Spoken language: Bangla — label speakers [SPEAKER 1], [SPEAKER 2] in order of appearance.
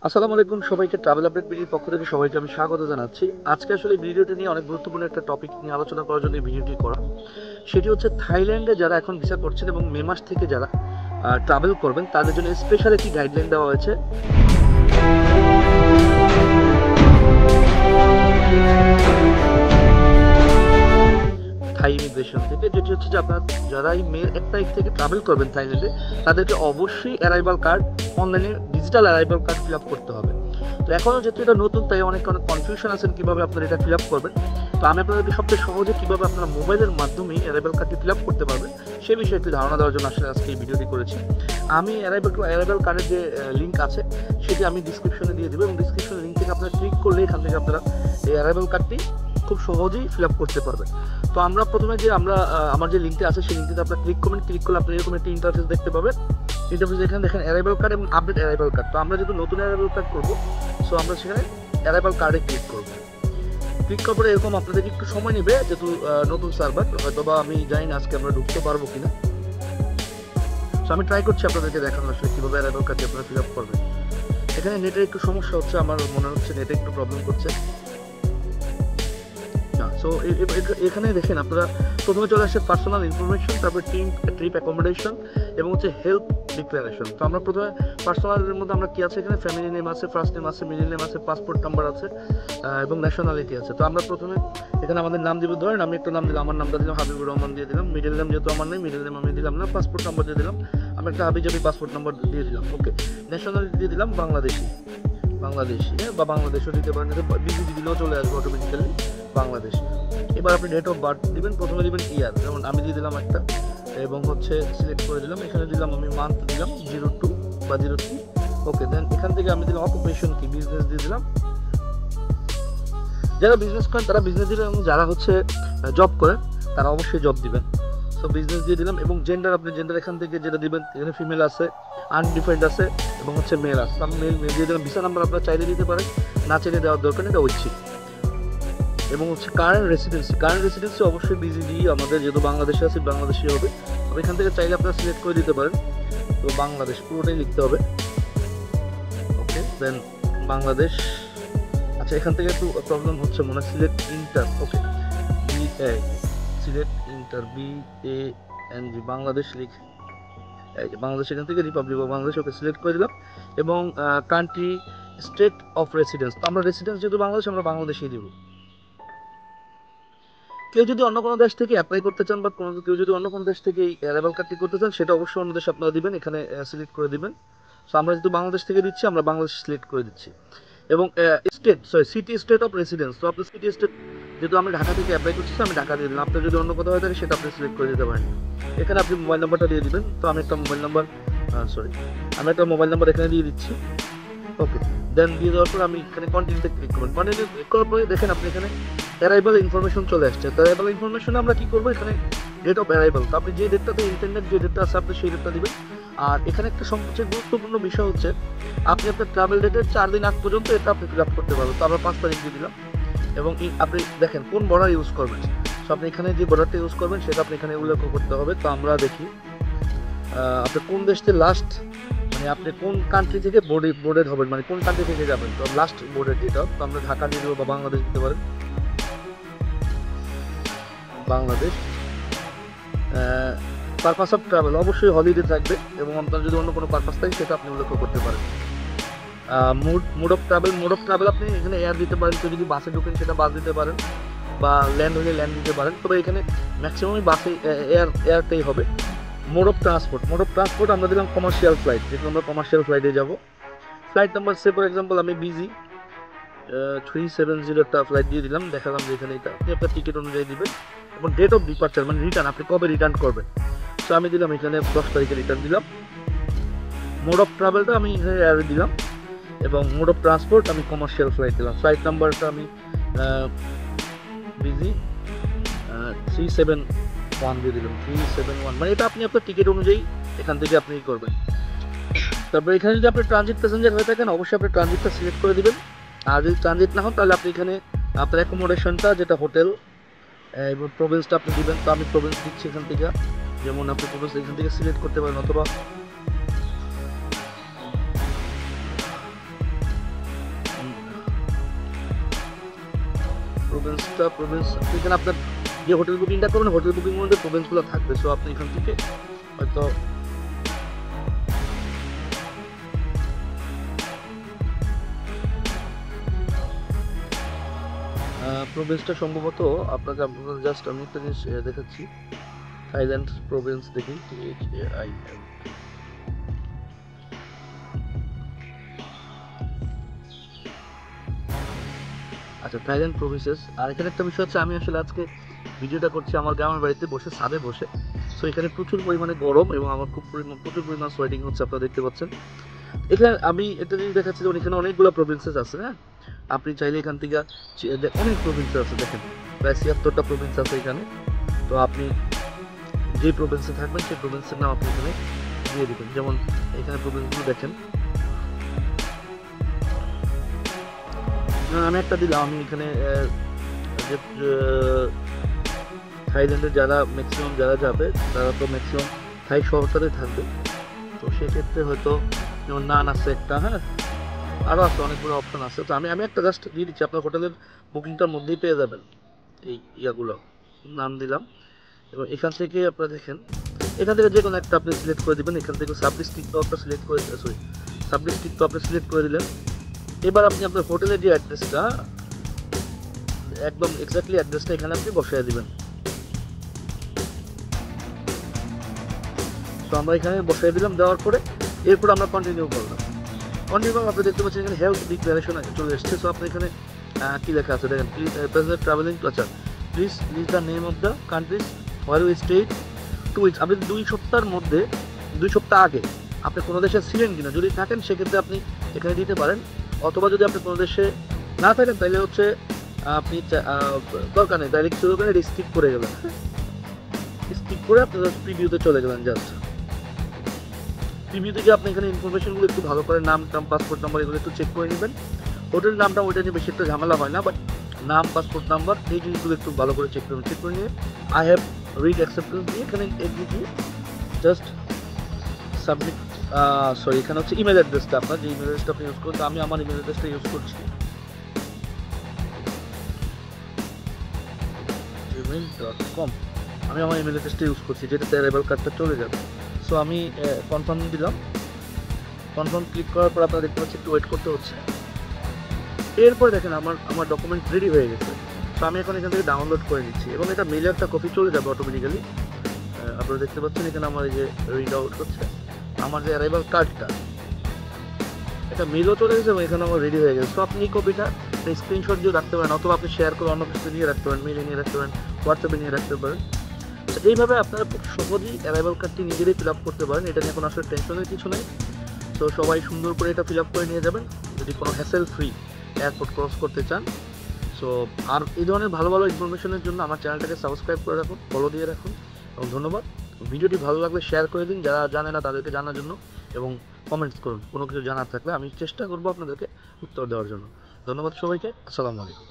[SPEAKER 1] আসসালামু আলাইকুম সবাইকে, ট্রাভেল আপডেট ভিডিওর পক্ষ থেকে সবাইকে আমি স্বাগত জানাচ্ছি। আজকে আসলে ভিডিওটা নিয়ে অনেক গুরুত্বপূর্ণ একটা টপিক নিয়ে আলোচনা করার জন্য এই ভিডিওটি করা। সেটি হচ্ছে থাইল্যান্ডে যারা এখন ভিসা করছেন এবং মে মাস থেকে যারা ট্রাভেল করবেন তাদের জন্য স্পেশাল একটি গাইডলাইন দেওয়া হয়েছে। থাই ইমিগ্রেশন থেকে, যেটি হচ্ছে যে আপনার যারা এই মে 1 তারিখ থেকে ট্রাভেল করবেন থাইল্যান্ডে, তাদেরকে অবশ্যই অ্যারাইভাল কার্ড, অনলাইনে digital arrival card fill up করতে হবে। তো এখনও যেহেতু এটা নতুন, তাই অনেক কনফিউশন আছেন কীভাবে আপনারা এটা ফিল আপ করবেন। তো আমি আপনাদেরকে সবচেয়ে সহজে কীভাবে আপনারা মোবাইলের মাধ্যমেই অ্যারাইভাল কার্ডটি ফিল আপ করতে পারবেন সেই বিষয়ে একটি ধারণা দেওয়ার জন্য আসলে আজকে এই ভিডিওটি করেছি। আমি অ্যারাইভাল কার্ডের যে লিঙ্ক আছে সেটি আমি ডিসক্রিপশনে দিয়ে দেবো, এবং ডিসক্রিপশনের লিঙ্ক থেকে আপনারা ক্লিক করলে এখান থেকে আপনারা এই অ্যারাইভাল কার্ডটি খুব সহজেই ফিল আপ করতে পারবেন। তো আমরা প্রথমে যে আমার যে লিঙ্কটা আছে সেই লিঙ্কটিতে আপনারা ক্লিক করবেন। ক্লিক করলে আপনি এরকম একটি ইন্টারফেস দেখতে পাবেন। ইন্টারফেস এখানে দেখেন অ্যারাইভাল কার্ড এবং আপডেট অ্যারাইভাল কার্ড। তো আমরা যেহেতু নতুন অ্যারাইভাল কার্ড করবো, সো আমরা সেখানে অ্যারাইভাল কার্ডে ক্লিক করবো। ক্লিক করার পরে এরকম আপনাদেরকে একটু সময় নেবে, যেহেতু নতুন সার্ভার, হয়তো বা আমি জানি না আজকে আমরা ঢুকতে পারবো কিনা। সো আমি ট্রাই করছি আপনাদেরকে দেখানো আসলে কীভাবে অ্যারাইভাল কার্ডটি আপনারা ফিল আপ করবেন। এখানে নেটের একটু সমস্যা হচ্ছে, আমার মনে হচ্ছে নেটে একটু প্রবলেম করছে। সো এখানে দেখেন আপনারা প্রথমে চলে আসে পার্সোনাল ইনফরমেশন, তারপর ট্রিপ অ্যাকোমোডেশন এবং হচ্ছে হেলথ ডিক্লারেশন। তো আমরা প্রথমে পার্সোনালের মধ্যে আমরা কি আছে, এখানে ফ্যামিলি নেম আছে, ফার্স্ট নেম আছে, মিডল নেম আছে, পাসপোর্ট নাম্বার আছে এবং ন্যাশনালিটি আছে। তো আমরা প্রথমে এখানে আমাদের নাম দিব। ধরেন আমি একটা নাম দিলাম, আমার নামটা দিলাম হাবিবুর রহমান দিয়ে দিলাম। মিডল নেম যেহেতু আমার নেই, মিডল নেম আমি দিলাম না। পাসপোর্ট নাম্বার দিয়ে দিলাম, আমি একটা হাবিজাবি পাসপোর্ট নাম্বার দিয়ে দিলাম। ওকে, ন্যাশনালিটি দিয়ে দিলাম বাংলাদেশি, হ্যাঁ, বা বাংলাদেশও দিতে পারেন, বিজিবি দিলেও চলে আসবে অটোমেটিক্যালি বাংলাদেশ। এবার আপনি ডেট অফ বার্থ দিবেন, প্রথমে দিবেন ইয়ার, যেমন আমি দিয়ে দিলাম একটা, এবং হচ্ছে সিলেক্ট করে দিলাম। এখানে দিলাম আমি মান্থ দিলাম 02 বা 03। ওকে, দেন এখান থেকে আমি দিলাম অকুপেশন কি, বিজনেস দিয়ে দিলাম। যারা বিজনেস করেন তারা বিজনেস দিবেন, এবং যারা হচ্ছে জব করেন তারা অবশ্যই জব দিবেন। সো বিজনেস দিয়ে দিলাম, এবং জেন্ডার আপনি জেন্ডার এখান থেকে যেটা দিবেন, এখানে ফিমেল আছে, আনডিফাইন্ড আছে এবং হচ্ছে মেল আছে। আমি মেল দিয়ে দিলাম। ভিসা নাম্বার আপনারা চাইলে দিতে পারেন, না চাইলে দেওয়ার দরকার নেই, এটা ঐচ্ছিক। এবং হচ্ছে কারেন্ট রেসিডেন্সি অবশ্যই বিজিবি, আমাদের যেহেতু বাংলাদেশে আছে বাংলাদেশি হবে। তবে এখান থেকে চাইলে আপনারা সিলেক্ট করে দিতে পারেন। তো বাংলাদেশ পুরোটাই লিখতে হবে। ওকে, দেন বাংলাদেশ। আচ্ছা, এখান থেকে একটু প্রবলেম হচ্ছে মনে হয়, সিলেক্ট ইন্টার। ওকে, সিলেক্ট ইন্টার BANG বাংলাদেশ লিখে বাংলাদেশ, এখান থেকে Republic of Bangladesh. Okay, select করে দিলাম। এবং কান্ট্রি স্টেট অফ রেসিডেন্স, তো আমরা রেসিডেন্স যেহেতু বাংলাদেশ, আমরা বাংলাদেশেই দিব। কেউ যদি অন্য কোনো দেশ থেকে অ্যাপ্লাই করতে চান, বা কেউ যদি অন্য কোনো দেশ থেকে এই অ্যারাইভাল কার্ডটি করতে চান, সেটা অবশ্যই অন্য দেশ আপনারা দিবেন, এখানে সিলেক্ট করে দিবেন। সো আমরা যেহেতু বাংলাদেশ থেকে দিচ্ছি, আমরা বাংলাদেশ সিলেক্ট করে দিচ্ছি। এবং সিটি স্টেট অফ রেসিডেন্স, তো আপনার সিটি স্টেট, যেহেতু আমি ঢাকা থেকে অ্যাপ্লাই করছি, আমি ঢাকা দিয়ে দিলাম। আপনার যদি অন্য কোথাও হয়ে থাকে সেটা আপনি সিলেক্ট করে দিতে পারেন। এখানে আপনি মোবাইল নাম্বারটা দিয়ে দিবেন। তো আমি একটা মোবাইল নাম্বার এখানে দিয়ে দিচ্ছি। ওকে, দেন দিয়ে দেওয়ার পর আমি এখানে কন্টিনিউতে ক্লিক করবেন। কন্টিনিউ ক্লিক করার পরে দেখেন আপনি এখানে অ্যারাইভাল ইনফরমেশন চলে আসছে। তো অ্যারাইভাল ইনফরমেশনে আমরা কি করবো, এখানে ডেট অফ অ্যারাইভাল, তো আপনি যে ডেটটাতে ইন্টারনেট যে ডেটটা আছে আপনি সেই ডেটটা দিবেন। আর এখানে একটা সবচেয়ে গুরুত্বপূর্ণ বিষয় হচ্ছে, আপনি আপনার ট্রাভেল ডেটের 4 দিন আগ পর্যন্ত এটা আপনি ফিল আপ করতে পারবেন। তো আমরা 5 তারিখ দিয়ে দিলাম। এবং আপনি দেখেন কোন বর্ডার ইউজ করবেন, সো আপনি এখানে যে বর্ডারটা ইউজ করবেন সেটা আপনি এখানে উল্লেখ করতে হবে। তো আমরা দেখি আপনি কোন দেশে লাস্ট, মানে আপনি কোন কান্ট্রি থেকে বোর্ডেড হবেন, মানে কোন কান্ট্রি থেকে যাবেন। তো লাস্ট বোর্ডেড যেটা, তো আমরা ঢাকা দিয়ে দেবো বা বাংলাদেশ দিতে পারেন। বাংলাদেশ। পারপাস অফ ট্রাভেল অবশ্যই হলিডে থাকবে, এবং আপনার যদি অন্য কোনো পারপাস থাকে সেটা আপনি উল্লেখ করতে পারেন। মোড অফ ট্রাভেল আপনি এখানে এয়ার দিতে পারেন। তো যদি বাসে ঢুকেন সেটা বাস দিতে পারেন, বা ল্যান্ড হলে ল্যান্ড দিতে পারেন। তবে এখানে ম্যাক্সিমামই বাসে এয়ারটাই হবে। মোড অফ ট্রান্সপোর্ট আমরা দিলাম কমার্শিয়াল ফ্লাইট, যেহেতু আমরা কমার্শিয়াল ফ্লাইটে যাব। Flight number say for example আমি BG 370 একটা ফ্লাইট দিয়ে দিলাম, দেখালাম যে এখানে এটা আপনি আপনার টিকিট অনুযায়ী দিবেন। এবং ডেট অফ ডিপার্চার মানে রিটার্ন, আপনি কবে রিটার্ন করবেন, সো আমি দিলাম এখানে 10 তারিখে রিটার্ন দিলাম। মোড অফ ট্রাভেলটা আমি এখানে এয়ার দিলাম, এবং মোড অফ ট্রান্সপোর্ট আমি কমার্শিয়াল ফ্লাইট দিলাম। ফ্লাইট নাম্বারটা আমি BG 371 দিয়ে দিলাম, 371, মানে এটা আপনি আপনার টিকিট অনুযায়ী এখান থেকে আপনি করবেন। তারপরে এখানে যদি আপনি ট্রানজিট প্যাসেঞ্জার হয়ে থাকেন, অবশ্যই আপনি ট্রানজিটটা সিলেক্ট করে দিবেন। আর যদি ট্রানজিট না হন, তাহলে আপনি এখানে আপনার অ্যাকোমোডেশনটা, যেটা হোটেল এবং প্রভিন্সটা আপনি দিবেন। তো আমি প্রভিন্স দিচ্ছি এখান থেকে, যেমন আপনি প্রভিন্স এখান থেকে সিলেক্ট করতে পারেন, অথবা প্রভিন্সটা প্রভিন্স এখানে আপনার যে হোটেল বুকিংটা করবেন হোটেল বুকিংয়ের মধ্যে প্রভিন্সগুলো থাকবে। সো আপনি এখান থেকে হয়তো প্রভিন্সটা সম্ভবত আপনাকে জাস্ট আমি একটা জিনিস দেখাচ্ছি, থাইল্যান্ড প্রভিন্স দেখি THAILAND। আচ্ছা, থাইল্যান্ড প্রভিন্সেস। আর এখানে একটা বিষয় হচ্ছে, আমি আসলে আজকে ভিডিওটা করছি আমার গ্রামের বাড়িতে বসে, ছাদে বসে। সো এখানে প্রচুর পরিমাণে গরম এবং আমার প্রচুর পরিমাণ সোয়েটিং হচ্ছে, আপনারা দেখতে পাচ্ছেন। এখানে আমি একটা জিনিস দেখাচ্ছি, যেমন এখানে অনেকগুলো প্রভিন্সেস আছে। হ্যাঁ, আপনি চাইলে এখান থেকে অনেক প্রভিন্স আছে, দেখেন প্রায় 76টা প্রভিন্স আছে এখানে। তো আপনি যে প্রভিন্সে থাকবেন সেই প্রভিন্সের নাম আপনি এখানে দিয়ে দেবেন। যেমন এখানে প্রভিন্সগুলো দেখেন, আমি একটা দিলাম। আমি এখানে থাইল্যান্ডে যারা ম্যাক্সিমাম যারা যাবে তারা তো ম্যাক্সিমাম থাই শহরটাতে থাকবে। তো সেক্ষেত্রে হয়তো যেমন নান আছে একটা, হ্যাঁ আরও আছে, অনেকগুলো অপশন আছে। তো আমি একটা জাস্ট দিয়ে দিচ্ছি, আপনার হোটেলের বুকিংটার মধ্যেই পেয়ে যাবেন এই ইয়াগুলো। নাম দিলাম এবং এখান থেকে আপনারা দেখেন, এখান থেকে যে কোনো একটা আপনি সিলেক্ট করে দেবেন। এখান থেকে সাব ডিস্ট্রিক্টও আপনার সিলেক্ট করে, সাব ডিস্ট্রিক্ট আপনি সিলেক্ট করে দিলেন। এবার আপনি আপনার হোটেলের যে অ্যাড্রেসটা, একদম এক্স্যাক্টলি অ্যাড্রেসটা এখানে আপনি বসিয়ে দিবেন। তো আমরা এখানে বসিয়ে দিলাম, দেওয়ার পরে এরপর আমরা কন্টিনিউ করলাম। কন্টিনিউ আপনি দেখতে পাচ্ছেন এখানে হেলথ ডিক্লারেশন চলে এসছে। সো আপনি এখানে কি লেখা আছে দেখেন, প্রেজেন্ট ট্রাভেলিং আচ্ছা please list the name of the countries where you stayed 2 weeks. আপনি 2 সপ্তাহের মধ্যে 2 সপ্তাহ আগে আপনি কোনো দেশে ছিলেন কিনা, যদি থাকেন সেক্ষেত্রে আপনি এখানে দিতে পারেন। অথবা যদি আপনি কোনো দেশে না থাকেন তাহলে হচ্ছে আপনি দরকার নেই, তাহলে শুরু করে স্কিপ করে গেলেন, স্কিপ করে আপনি প্রিভিউতে চলে গেলেন। জাস্ট প্রিভিউ থেকে আপনি এখানে ইনফরমেশনগুলো একটু ভালো করে, নাম টাম পাসপোর্ট নাম্বার এগুলো একটু চেক করে নেবেন। হোটেল নামটা ওইটা নিয়ে বেশি একটা ঝামেলা হয় না, বাট নাম পাসপোর্ট নাম্বার এই জিনিসগুলো একটু ভালো করে চেক করবেন। চেক করে নিয়ে আই হ্যাভ রিড অ্যাকসেপ্টেন্স দিয়ে এখানে এগ্রি দিয়ে জাস্ট সাবমিট। সরি, এখানে হচ্ছে ইমেল অ্যাড্রেসটা, আপনার যে ইমেল অ্যাড্রেসটা আপনি ইউজ করুন। আমি আমার ইমেল অ্যাড্রেসটা ইউজ করছি, gmail.com। আমি আমার ইমেল অ্যাড্রেসটা ইউজ করছি, যেটাতে অ্যারাইভাল কার্ডটা চলে যাবে। সো আমি কনফার্ম দিলাম। কনফার্ম ক্লিক করার পর আপনারা দেখতে পাচ্ছি একটু ওয়েট করতে হচ্ছে। এরপর দেখেন আমার ডকুমেন্ট রেডি হয়ে গেছে। তো আমি এখন এখান থেকে ডাউনলোড করে নিচ্ছি এবং এটা মেলে একটা কপি চলে যাবে অটোমেটিক্যালি। আপনারা দেখতে পাচ্ছেন এখানে আমার এই যে রিড আউট হচ্ছে আমার যে অ্যারাইভাল কার্ডটা, এটা মেলও চলে গেছে এবং এখানে আমার রেডি হয়ে গেছে। তো আপনি এই কপিটা স্ক্রিনশট দিয়ে রাখতে পারেন, অথবা আপনি শেয়ার করে অন্য কিছু নিয়ে রাখতে পারেন, মেলে নিয়ে রাখতে পারেন, হোয়াটসঅ্যাপে নিয়ে রাখতে পারেন। তো এইভাবে আপনারা খুব সহজেই অ্যারাইভাল কার্ডটি নিজেরাই ফিল আপ করতে পারেন। এটা নিয়ে কোনো আসলে টেনশনের কিছু নেই। তো সবাই সুন্দর করে এটা ফিল আপ করে নিয়ে যাবেন যদি কোনো হ্যাসেল ফ্রি এয়ারপোর্ট ক্রস করতে চান। সো আর এই ধরনের ভালো ভালো ইনফরমেশনের জন্য আমার চ্যানেলটাকে সাবস্ক্রাইব করে রাখুন, ফলো দিয়ে রাখুন এবং ধন্যবাদ। ভিডিওটি ভালো লাগলে শেয়ার করে দিন যারা জানে না তাদেরকে জানার জন্য, এবং কমেন্টস করুন কোনো কিছু জানার থাকলে, আমি চেষ্টা করবো আপনাদেরকে উত্তর দেওয়ার জন্য। ধন্যবাদ সবাইকে, আসসালামু আলাইকুম।